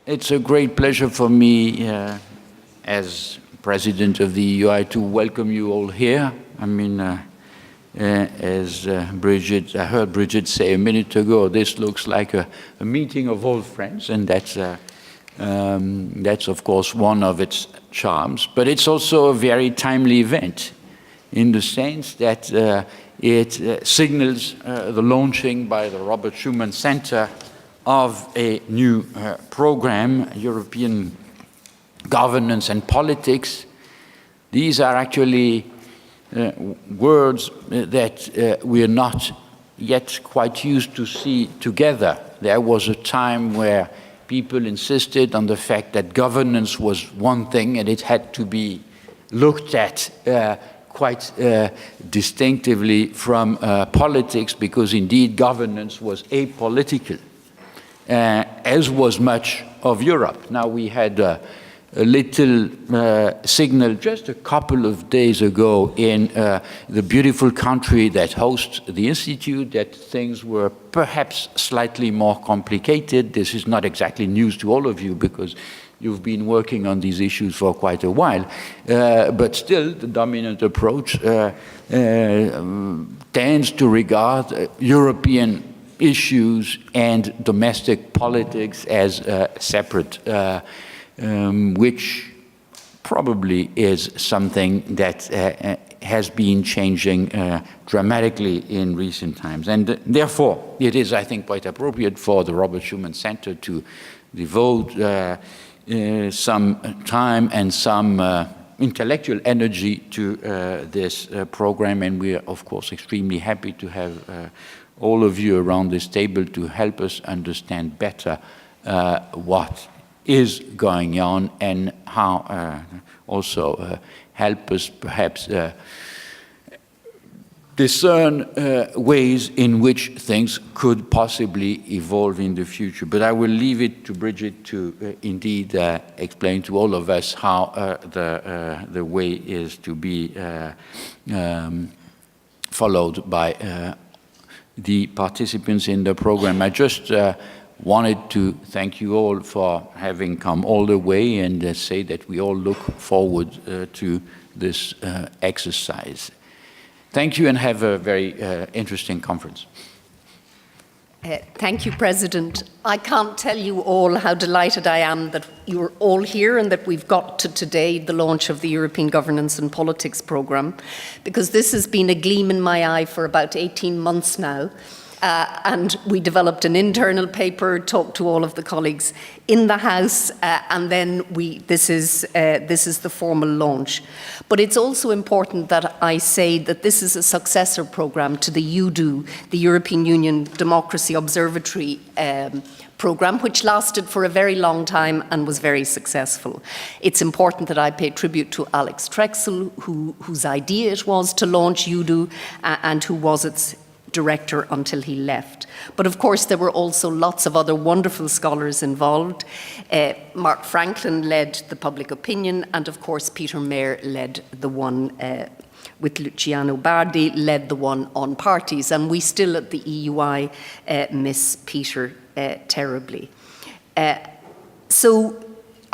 It's a great pleasure for me as President of the EUI to welcome you all here. I mean, as Brigid, I heard Brigid say a minute ago, this looks like a meeting of old friends, and that's of course one of its charms. But it's also a very timely event in the sense that it signals the launching by the Robert Schuman Center of a new program, European Governance and Politics. These are actually words that we are not yet quite used to see together. There was a time where people insisted on the fact that governance was one thing and it had to be looked at quite distinctively from politics, because indeed governance was apolitical, as was much of Europe. Now we had a little signal just a couple of days ago in the beautiful country that hosts the Institute that things were perhaps slightly more complicated. This is not exactly news to all of you because you've been working on these issues for quite a while, but still the dominant approach tends to regard European issues and domestic politics as separate, which probably is something that has been changing dramatically in recent times. And therefore, it is, I think, quite appropriate for the Robert Schuman Center to devote some time and some intellectual energy to this program. And we are, of course, extremely happy to have all of you around this table to help us understand better what is going on and how also help us perhaps discern ways in which things could possibly evolve in the future. But I will leave it to Brigid to indeed explain to all of us how the way is to be followed by the participants in the program. I just wanted to thank you all for having come all the way and say that we all look forward to this exercise. Thank you and have a very interesting conference. Thank you, President. I can't tell you all how delighted I am that you're all here and that we've got to today the launch of the European Governance and Politics Programme, because this has been a gleam in my eye for about 18 months now. And we developed an internal paper, talked to all of the colleagues in the House, and then this is the formal launch. But it's also important that I say that this is a successor programme to the EUDU, the European Union Democracy Observatory programme, which lasted for a very long time and was very successful. It's important that I pay tribute to Alex Trexel, whose idea it was to launch EUDU, and who was its director until he left. But of course there were also lots of other wonderful scholars involved. Mark Franklin led the public opinion, and of course Peter Mayer led the one with Luciano Bardi, led the one on parties, and we still at the EUI miss Peter terribly.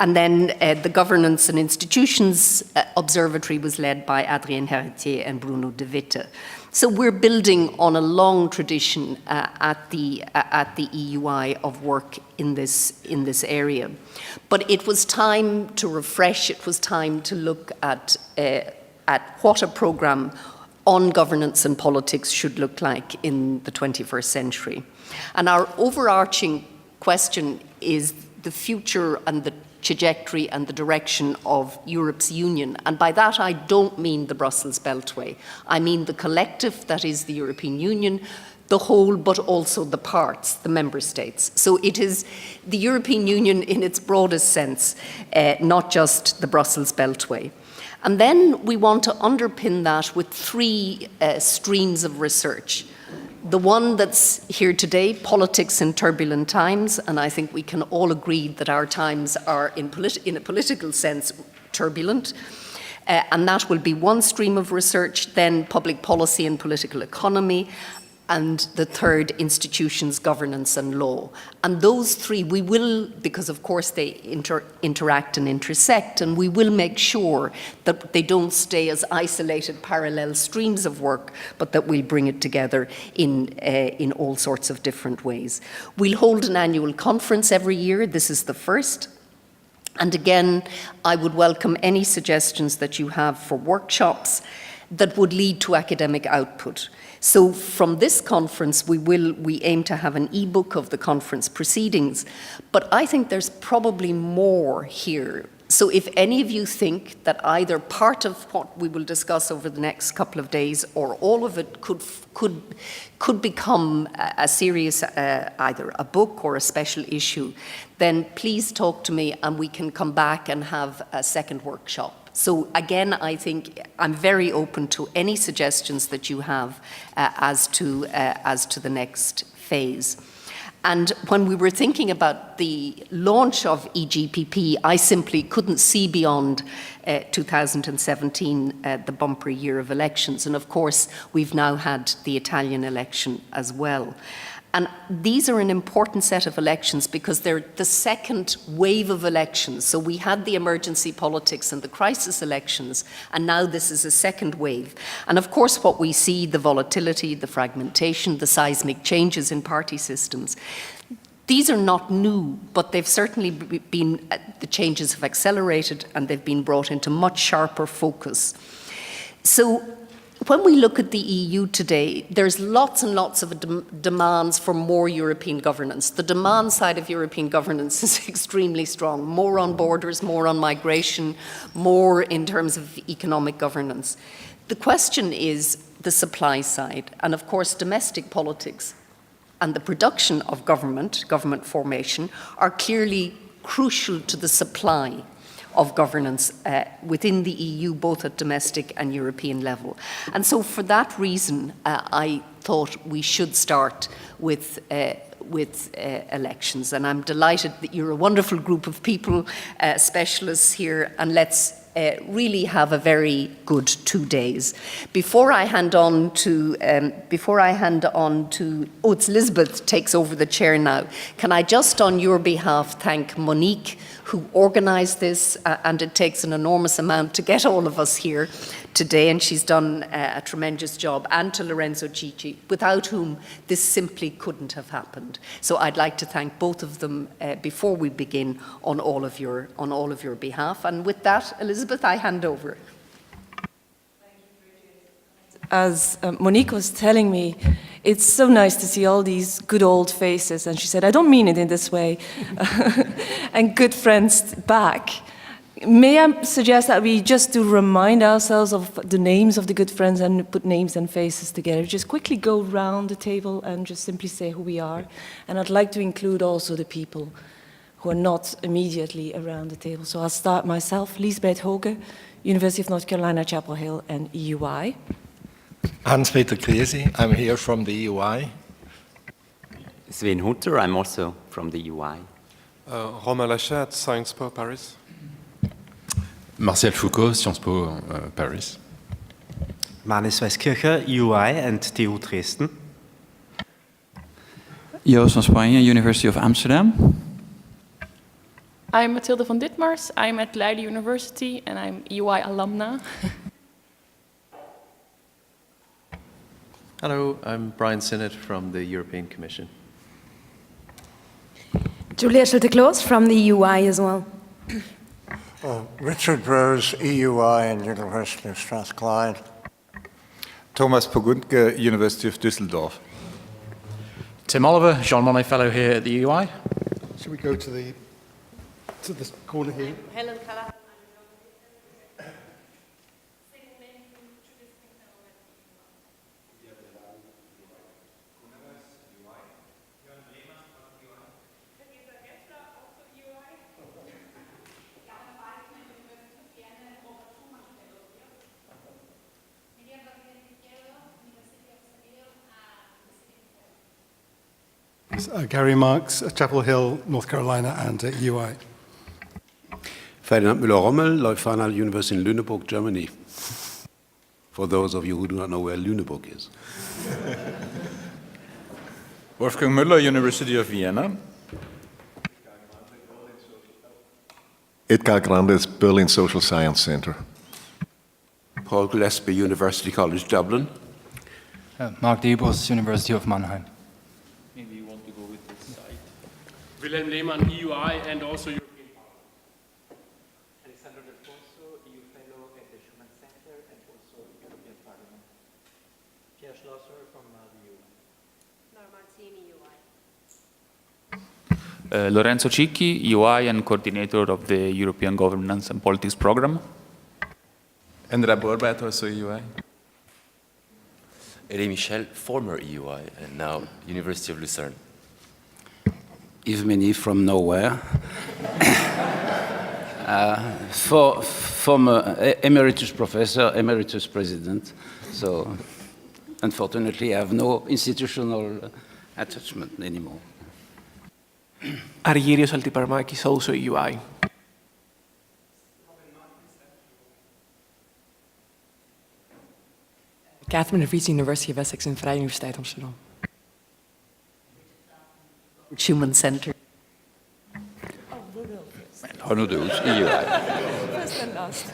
And then the Governance and Institutions Observatory was led by Adrien Héritier and Bruno De Witte. So we're building on a long tradition at the EUI of work in this area. But it was time to refresh, it was time to look at what a programme on governance and politics should look like in the 21st century. And our overarching question is the future and the trajectory and the direction of Europe's union. And by that I don't mean the Brussels Beltway. I mean the collective that is the European Union, the whole, but also the parts, the member states. So it is the European Union in its broadest sense, not just the Brussels Beltway. And then we want to underpin that with three streams of research. The one that's here today, politics in turbulent times, and I think we can all agree that our times are in a political sense turbulent, and that will be one stream of research. Then public policy and political economy, and the third, institutions, governance and law. And those three, we will, because of course they interact and intersect, and we will make sure that they don't stay as isolated parallel streams of work, but that we'll bring it together in all sorts of different ways. We'll hold an annual conference every year. This is the first. And again, I would welcome any suggestions that you have for workshops that would lead to academic output. So from this conference, we aim to have an e-book of the conference proceedings, but I think there's probably more here. So if any of you think that either part of what we will discuss over the next couple of days or all of it could become a serious, either a book or a special issue, then please talk to me and we can come back and have a second workshop. So again, I think I'm very open to any suggestions that you have as to the next phase. And when we were thinking about the launch of EGPP, I simply couldn't see beyond 2017, the bumper year of elections. And of course, we've now had the Italian election as well. And these are an important set of elections because they're the second wave of elections. So we had the emergency politics and the crisis elections, and now this is a second wave. And of course, what we see, the volatility, the fragmentation, the seismic changes in party systems, these are not new, but they've certainly been, the changes have accelerated and they've been brought into much sharper focus. So when we look at the EU today, there's lots and lots of demands for more European governance. The demand side of European governance is extremely strong. More on borders, more on migration, more in terms of economic governance. The question is the supply side, and of course domestic politics and the production of government formation are clearly crucial to the supply of governance within the EU, both at domestic and European level. And so for that reason, I thought we should start with elections. And I'm delighted that you're a wonderful group of people, specialists here, and let's really have a very good 2 days. Before I hand on to, oh, it's Elizabeth takes over the chair now. Can I just on your behalf thank Monique, who organised this, and it takes an enormous amount to get all of us here today, and she's done a tremendous job, and to Lorenzo Gigi, without whom this simply couldn't have happened. So I'd like to thank both of them before we begin on all of your behalf. And with that, Elizabeth, I hand over. As Monique was telling me, it's so nice to see all these good old faces, and she said, I don't mean it in this way, and good friends back. May I suggest that we just do remind ourselves of the names of the good friends and put names and faces together. Just quickly go round the table and just simply say who we are. And I'd like to include also the people who are not immediately around the table. So I'll start myself, Liesbeth Hoge, University of North Carolina, Chapel Hill, and EUI. Hans-Peter Kriesi, I'm here from the EUI. Sven Hutter, I'm also from the EUI. Romain Lachat, Sciences Po Paris. Martial Foucault, Sciences Po Paris. Manis Weiskircher, EUI and TU Dresden. Joost van Spanje, University of Amsterdam. I'm Mathilde van Ditmars. I'm at Leiden University and I'm EUI alumna. Hello, I'm Brian Sinnott from the European Commission. Julia Schulte-Kloos from the EUI as well. Richard Rose, EUI and University of Strathclyde. Thomas Pogundke, University of Düsseldorf. Tim Oliver, Jean Monnet Fellow here at the EUI. Should we go to the corner here? Helen Kala. Gary Marks, Chapel Hill, North Carolina, and UI. Ferdinand Müller-Rommel, Leuphana University in Lüneburg, Germany. For those of you who do not know where Lüneburg is. Wolfgang Müller, University of Vienna. Edgar Grandes, Berlin Social Science Center. Paul Gillespie, University College Dublin. Mark Debus, University of Mannheim. Maybe you want to go with this side. Wilhelm Lehmann, EUI, and also European Parliament. Alessandro Del Corso, EU Fellow at the Schuman Center and also European Parliament. Pierre Schlosser from the EU. Nora Marzini, UI. Lorenzo Cicchi, UI and coordinator of the European Governance and Politics Program. Andrea Borbat, also EUI. Elie Michel, former EUI and now University of Lucerne. Yves Meny from nowhere. Former emeritus professor, emeritus president. So, unfortunately, I have no institutional attachment anymore. Argyrios Altiparmakis, also UI. Catherine de Vries, University of Essex en Vrije Universiteit Amsterdam. Schuman Center. Renaud Dehousse, EUI. First and last.